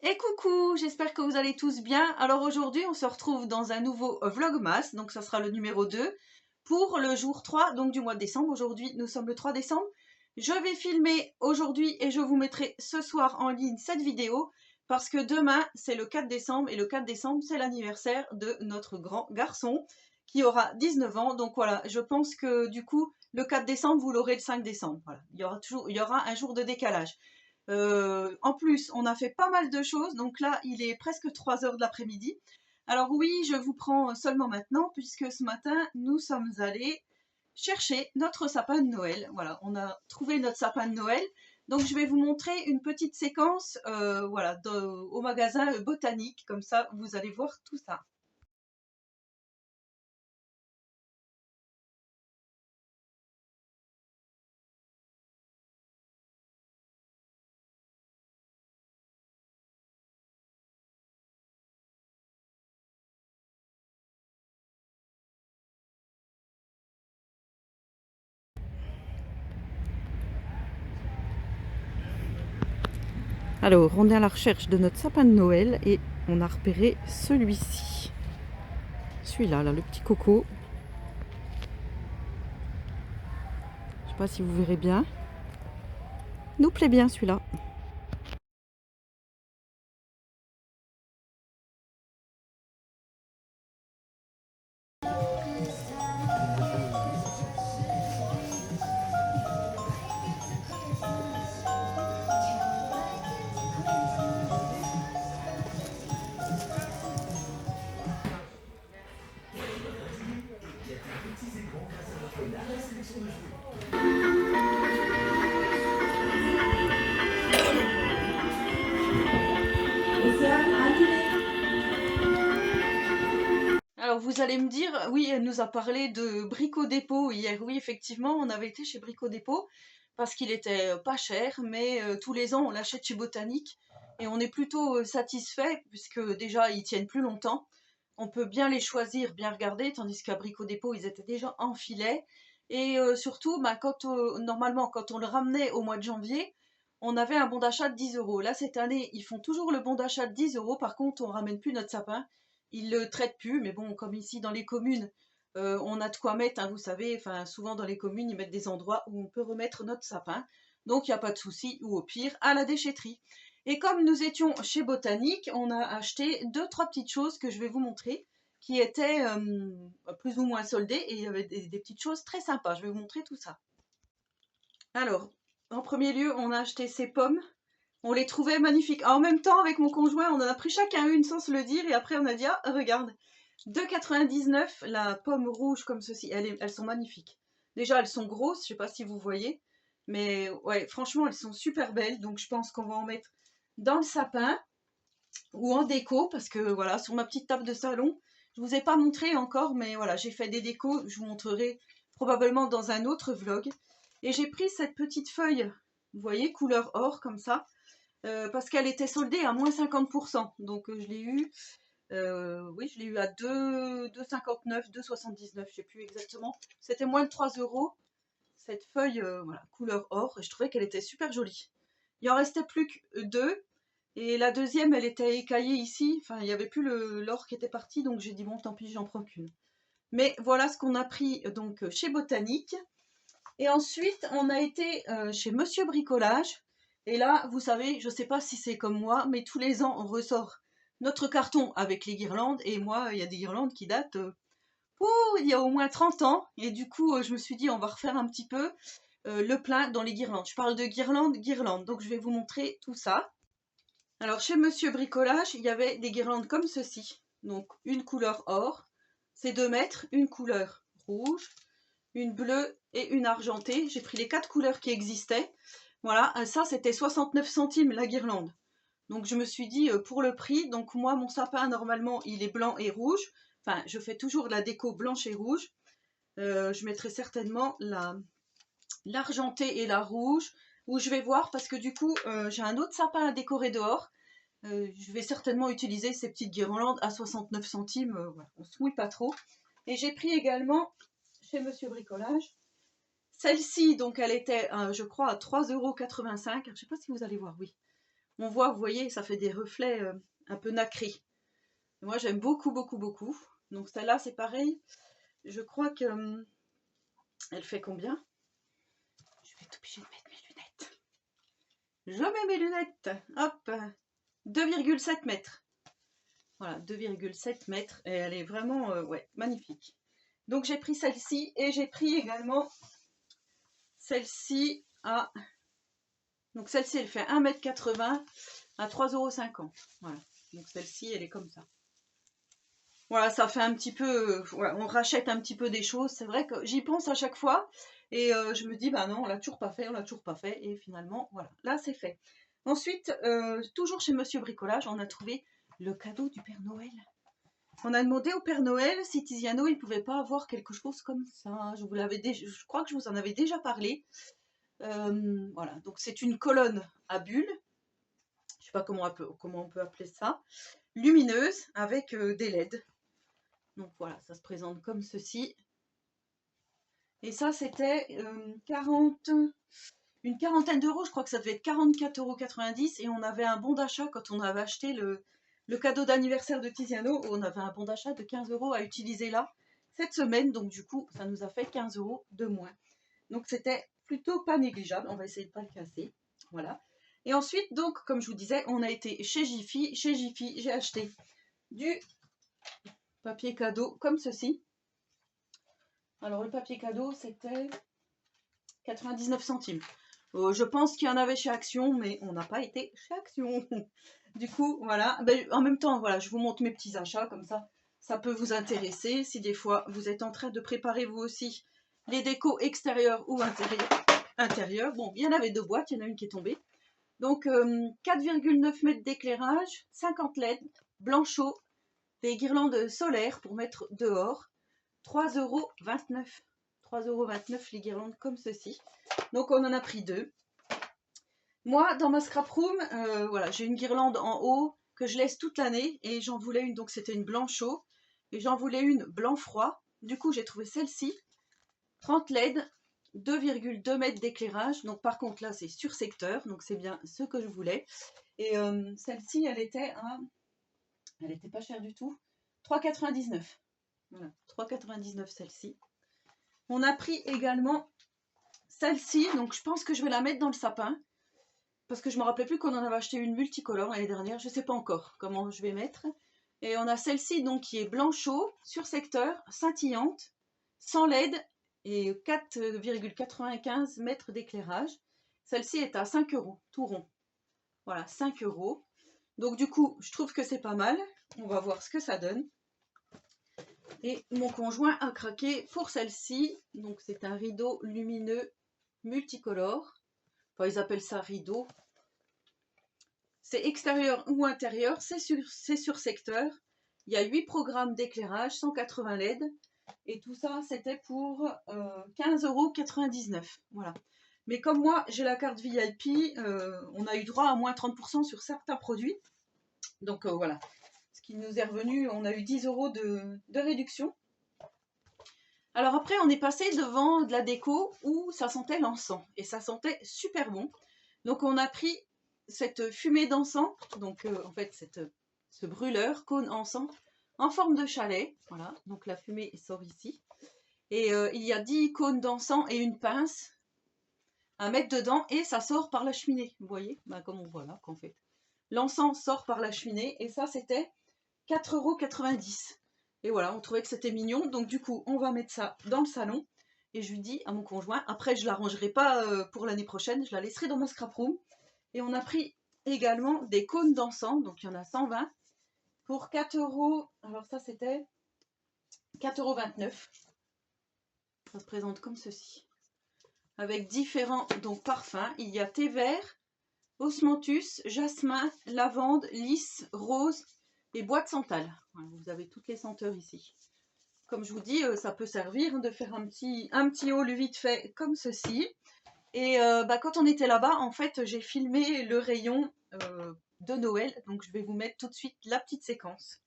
Et coucou, j'espère que vous allez tous bien. Alors aujourd'hui, on se retrouve dans un nouveau Vlogmas, donc ça sera le numéro 2, pour le jour 3 donc du mois de décembre. Aujourd'hui, nous sommes le 3 décembre. Je vais filmer aujourd'hui et je vous mettrai ce soir en ligne cette vidéo, parce que demain, c'est le 4 décembre, et le 4 décembre, c'est l'anniversaire de notre grand garçon, qui aura 19 ans. Donc voilà, je pense que du coup, le 4 décembre, vous l'aurez le 5 décembre. Voilà, il y aura un jour de décalage. En plus, on a fait pas mal de choses, donc là, il est presque 3 heures de l'après-midi. Alors oui, je vous prends seulement maintenant, puisque ce matin, nous sommes allés chercher notre sapin de Noël. Voilà, on a trouvé notre sapin de Noël. Donc je vais vous montrer une petite séquence voilà, au magasin botanique, comme ça, vous allez voir tout ça. Alors, on est à la recherche de notre sapin de Noël et on a repéré celui-ci. Celui-là, là, le petit coco. Je sais pas si vous verrez bien. Nous plaît bien celui-là. Alors vous allez me dire, oui, elle nous a parlé de Brico Dépôt hier. Oui, effectivement, on avait été chez Brico Dépôt parce qu'il était pas cher, mais tous les ans on l'achète chez Botanique et on est plutôt satisfait puisque déjà ils tiennent plus longtemps. On peut bien les choisir, bien regarder, tandis qu'à Brico Dépôt ils étaient déjà en filet. Et surtout, bah, normalement, quand on le ramenait au mois de janvier, on avait un bon d'achat de 10 euros. Là, cette année, ils font toujours le bon d'achat de 10 euros. Par contre, on ramène plus notre sapin. Ils le traitent plus, mais bon, comme ici dans les communes, on a de quoi mettre, hein, vous savez, enfin souvent dans les communes, ils mettent des endroits où on peut remettre notre sapin, donc il n'y a pas de souci, ou au pire, à la déchetterie. Et comme nous étions chez Botanique, on a acheté 2-3 petites choses que je vais vous montrer, qui étaient plus ou moins soldées, et il y avait des petites choses très sympas, je vais vous montrer tout ça. Alors, en premier lieu, on a acheté ces pommes. On les trouvait magnifiques. En même temps, avec mon conjoint, on en a pris chacun une sans se le dire. Et après, on a dit, ah, regarde, 2,99 la pomme rouge comme ceci. Elles sont magnifiques. Déjà, elles sont grosses, je sais pas si vous voyez. Mais ouais, franchement, elles sont super belles. Donc, je pense qu'on va en mettre dans le sapin ou en déco. Parce que voilà, sur ma petite table de salon, je vous ai pas montré encore. Mais voilà, j'ai fait des décos. Je vous montrerai probablement dans un autre vlog. Et j'ai pris cette petite feuille, vous voyez, couleur or comme ça. Parce qu'elle était soldée à moins 50%. Donc je l'ai eu, oui, je l'ai eu à 2,59, 2,79, je sais plus exactement. C'était moins de 3 euros. Cette feuille, voilà, couleur or, et je trouvais qu'elle était super jolie. Il en restait plus que deux, et la deuxième, elle était écaillée ici. Enfin, il n'y avait plus l'or qui était parti, donc j'ai dit bon, tant pis, j'en prends qu'une. Mais voilà ce qu'on a pris donc chez Botanique. Et ensuite, on a été chez Monsieur Bricolage. Et là, vous savez, je ne sais pas si c'est comme moi, mais tous les ans, on ressort notre carton avec les guirlandes. Et moi, il y a des guirlandes qui datent il y a au moins 30 ans. Et du coup, je me suis dit, on va refaire un petit peu le plein dans les guirlandes. Je parle de guirlandes. Donc, je vais vous montrer tout ça. Alors, chez Monsieur Bricolage, il y avait des guirlandes comme ceci. Donc, une couleur or, c'est 2 mètres, une couleur rouge, une bleue et une argentée. J'ai pris les 4 couleurs qui existaient. Voilà, ça c'était 69 centimes la guirlande. Donc je me suis dit pour le prix, donc moi mon sapin normalement il est blanc et rouge. Enfin je fais toujours de la déco blanche et rouge. Je mettrai certainement l'argentée et la rouge. Où je vais voir parce que du coup j'ai un autre sapin à décorer dehors. Je vais certainement utiliser ces petites guirlandes à 69 centimes. Voilà, on se mouille pas trop. Et j'ai pris également chez Monsieur Bricolage celle-ci, donc elle était, je crois, à 3,85 €. Je ne sais pas si vous allez voir, oui. On voit, vous voyez, ça fait des reflets un peu nacrés. Moi, j'aime beaucoup, beaucoup, beaucoup. Donc celle-là, c'est pareil. Je crois que... elle fait combien? Je vais être obligée de mettre mes lunettes. Je mets mes lunettes. Hop, 2,7 mètres. Voilà, 2,7 mètres. Et elle est vraiment, ouais, magnifique. Donc j'ai pris celle-ci et j'ai pris également celle-ci à... Donc celle-ci, elle fait 1,80 m à 3,50 €. Voilà. Donc celle-ci, elle est comme ça. Voilà, ça fait un petit peu... voilà, on rachète un petit peu des choses. C'est vrai que j'y pense à chaque fois. Et je me dis, bah non, on l'a toujours pas fait, on l'a toujours pas fait. Et finalement, voilà, là, c'est fait. Ensuite, toujours chez Monsieur Bricolage, on a trouvé le cadeau du Père Noël. On a demandé au Père Noël si Tiziano, il pouvait pas avoir quelque chose comme ça. Je crois que je vous en avais déjà parlé. Voilà, donc c'est une colonne à bulles. Je sais pas comment on peut appeler ça. Lumineuse avec des LED. Donc voilà, ça se présente comme ceci. Et ça, c'était une quarantaine d'euros. Je crois que ça devait être 44,90 €. Et on avait un bon d'achat quand on avait acheté le cadeau d'anniversaire de Tiziano. On avait un bon d'achat de 15 € à utiliser là cette semaine. Donc du coup, ça nous a fait 15 € de moins. Donc c'était plutôt pas négligeable. On va essayer de ne pas le casser. Voilà. Et ensuite, donc, comme je vous disais, on a été chez Jiffy. Chez Jiffy, j'ai acheté du papier cadeau comme ceci. Alors le papier cadeau, c'était 99 centimes. Je pense qu'il y en avait chez Action, mais on n'a pas été chez Action. Du coup, voilà. Ben, en même temps, voilà, je vous montre mes petits achats, comme ça peut vous intéresser. Si des fois, vous êtes en train de préparer vous aussi les décos extérieurs ou intérieurs. Bon, il y en avait 2 boîtes, il y en a une qui est tombée. Donc, 4,9 mètres d'éclairage, 50 LED, blanchot, des guirlandes solaires pour mettre dehors. 3,29 €. 3,29 € les guirlandes comme ceci. Donc on en a pris 2. Moi, dans ma scrap room, voilà, j'ai une guirlande en haut que je laisse toute l'année et j'en voulais une, donc c'était une blanchot et j'en voulais une blanc froid. Du coup, j'ai trouvé celle-ci, 30 LED, 2,2 mètres d'éclairage. Donc par contre là, c'est sur secteur, donc c'est bien ce que je voulais. Et celle-ci, elle était pas chère du tout, 3,99 €. Voilà, 3,99 € celle-ci. On a pris également celle-ci, donc je pense que je vais la mettre dans le sapin. Parce que je ne me rappelais plus qu'on en avait acheté une multicolore l'année dernière. Je ne sais pas encore comment je vais mettre. Et on a celle-ci donc qui est blanchot, sur secteur, scintillante, sans LED et 4,95 mètres d'éclairage. Celle-ci est à 5 €, tout rond. Voilà, 5 €. Donc du coup, je trouve que c'est pas mal. On va voir ce que ça donne. Et mon conjoint a craqué pour celle-ci. Donc c'est un rideau lumineux multicolore. Enfin, ils appellent ça rideau. C'est extérieur ou intérieur, c'est sur secteur. Il y a 8 programmes d'éclairage, 180 LED. Et tout ça, c'était pour 15,99 €. Voilà. Mais comme moi, j'ai la carte VIP, on a eu droit à moins 30% sur certains produits. Donc voilà. Ce qui nous est revenu, on a eu 10 € de réduction. Alors après, on est passé devant de la déco où ça sentait l'encens. Et ça sentait super bon. Donc on a pris cette fumée d'encens, donc en fait ce brûleur, cône encens, en forme de chalet. Voilà, donc la fumée sort ici. Et il y a 10 cônes d'encens et une pince à mettre dedans et ça sort par la cheminée. Vous voyez, bah, comme on voit là qu'en fait. L'encens sort par la cheminée et ça c'était 4,90 €. Et voilà, on trouvait que c'était mignon. Donc du coup, on va mettre ça dans le salon. Et je lui dis à mon conjoint, après je la rangerai pas pour l'année prochaine, je la laisserai dans ma scrap room. Et on a pris également des cônes d'encens, donc il y en a 120, pour 4 €. Alors ça c'était 4,29 €. Ça se présente comme ceci. Avec différents donc, parfums. Il y a thé vert, osmanthus, jasmin, lavande, lys, rose et bois de santal. Voilà, vous avez toutes les senteurs ici. Comme je vous dis, ça peut servir de faire un petit haul vite fait comme ceci. Et quand on était là-bas, en fait, j'ai filmé le rayon de Noël. Donc, je vais vous mettre tout de suite la petite séquence.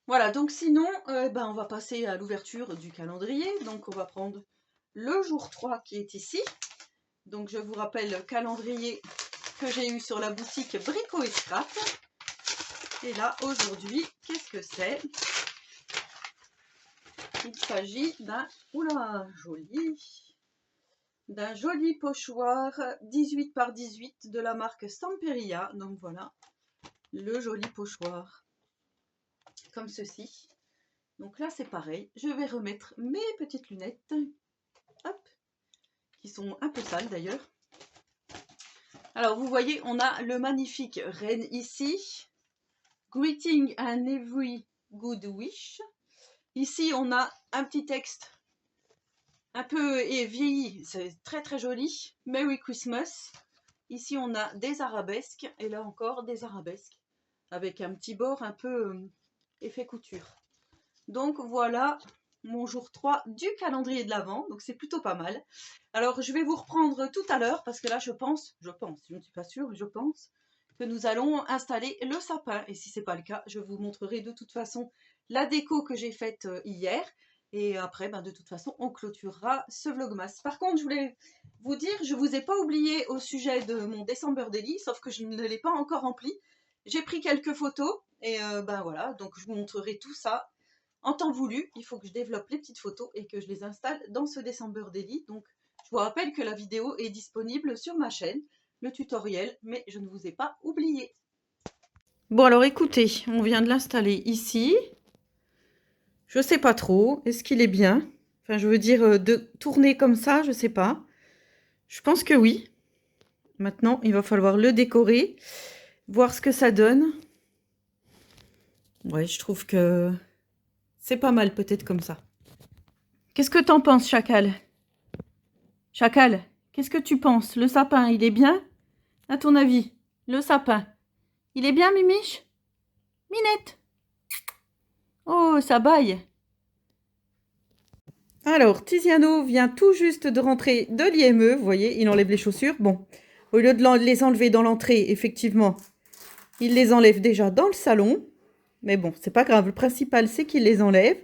Voilà, donc sinon, on va passer à l'ouverture du calendrier. Donc, on va prendre le jour 3 qui est ici. Donc, je vous rappelle, calendrier que j'ai eu sur la boutique Brico et Scrap. Et là, aujourd'hui, qu'est-ce que c'est? Il s'agit d'un, oula, d'un joli pochoir 18 par 18 de la marque Stamperia. Donc voilà, le joli pochoir, comme ceci. Donc là, c'est pareil, je vais remettre mes petites lunettes, hop, qui sont un peu sales d'ailleurs. Alors, vous voyez, on a le magnifique renne ici. Greeting and every good wish. Ici, on a un petit texte un peu vieilli, c'est très très joli. Merry Christmas. Ici, on a des arabesques, et là encore des arabesques, avec un petit bord un peu effet couture. Donc voilà mon jour 3 du calendrier de l'Avent, donc c'est plutôt pas mal. Alors je vais vous reprendre tout à l'heure, parce que là je pense, je ne suis pas sûre, mais je pense que nous allons installer le sapin. Et si ce n'est pas le cas, je vous montrerai de toute façon la déco que j'ai faite hier. Et après, de toute façon, on clôturera ce vlogmas. Par contre, je voulais vous dire, je ne vous ai pas oublié au sujet de mon December Daily, sauf que je ne l'ai pas encore rempli. J'ai pris quelques photos, et voilà, donc je vous montrerai tout ça en temps voulu. Il faut que je développe les petites photos et que je les installe dans ce December Daily. Donc, je vous rappelle que la vidéo est disponible sur ma chaîne, le tutoriel, mais je ne vous ai pas oublié. Bon, alors écoutez, on vient de l'installer ici. Je ne sais pas trop. Est-ce qu'il est bien? Enfin, je veux dire, de tourner comme ça, je ne sais pas. Je pense que oui. Maintenant, il va falloir le décorer, voir ce que ça donne. Ouais, je trouve que c'est pas mal peut-être comme ça. Qu'est-ce que t'en penses, Chacal? Chacal, qu'est-ce que tu penses? Le sapin, il est bien? À ton avis, le sapin, il est bien, Mimiche? Minette? Oh, ça baille. Alors, Tiziano vient tout juste de rentrer de l'IME. Vous voyez, il enlève les chaussures. Bon, au lieu de les enlever dans l'entrée, effectivement, il les enlève déjà dans le salon. Mais bon, c'est pas grave. Le principal, c'est qu'il les enlève.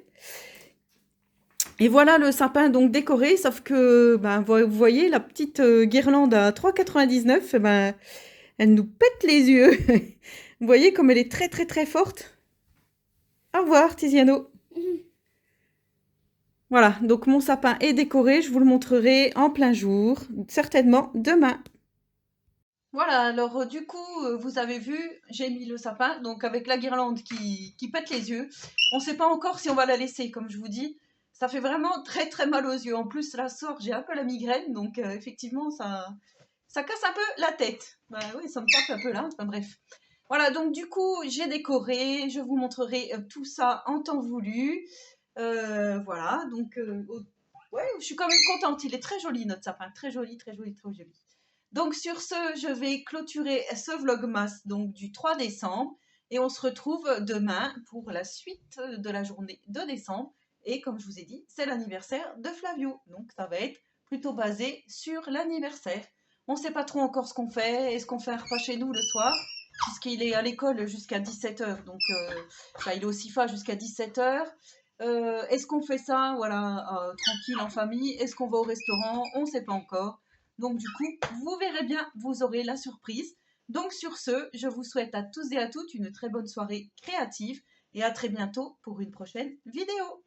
Et voilà le sapin donc décoré, sauf que vous voyez la petite guirlande à 3,99 €, elle nous pète les yeux. Vous voyez comme elle est très très très forte. Au revoir Tiziano. Voilà, donc mon sapin est décoré, je vous le montrerai en plein jour, certainement demain. Voilà, alors du coup, vous avez vu, j'ai mis le sapin, donc avec la guirlande qui pète les yeux. On ne sait pas encore si on va la laisser, comme je vous dis. Ça fait vraiment très très mal aux yeux. En plus, là, soir, j'ai un peu la migraine, donc effectivement, ça casse un peu la tête. Oui, ça me tape un peu là, enfin bref. Voilà, donc du coup, j'ai décoré, je vous montrerai tout ça en temps voulu. Voilà, donc ouais, je suis quand même contente. Il est très joli, notre sapin, très joli, très joli, très joli. Donc sur ce, je vais clôturer ce vlogmas donc du 3 décembre et on se retrouve demain pour la suite de la journée de décembre. Et comme je vous ai dit, c'est l'anniversaire de Flavio, donc ça va être plutôt basé sur l'anniversaire. On ne sait pas trop encore ce qu'on fait. Est-ce qu'on fait un repas chez nous le soir, puisqu'il est à l'école jusqu'à 17 h, donc il est au CIFA jusqu'à 17 h. Est-ce qu'on fait ça, voilà, tranquille en famille? Est-ce qu'on va au restaurant? On ne sait pas encore. Donc du coup, vous verrez bien, vous aurez la surprise. Donc sur ce, je vous souhaite à tous et à toutes une très bonne soirée créative et à très bientôt pour une prochaine vidéo.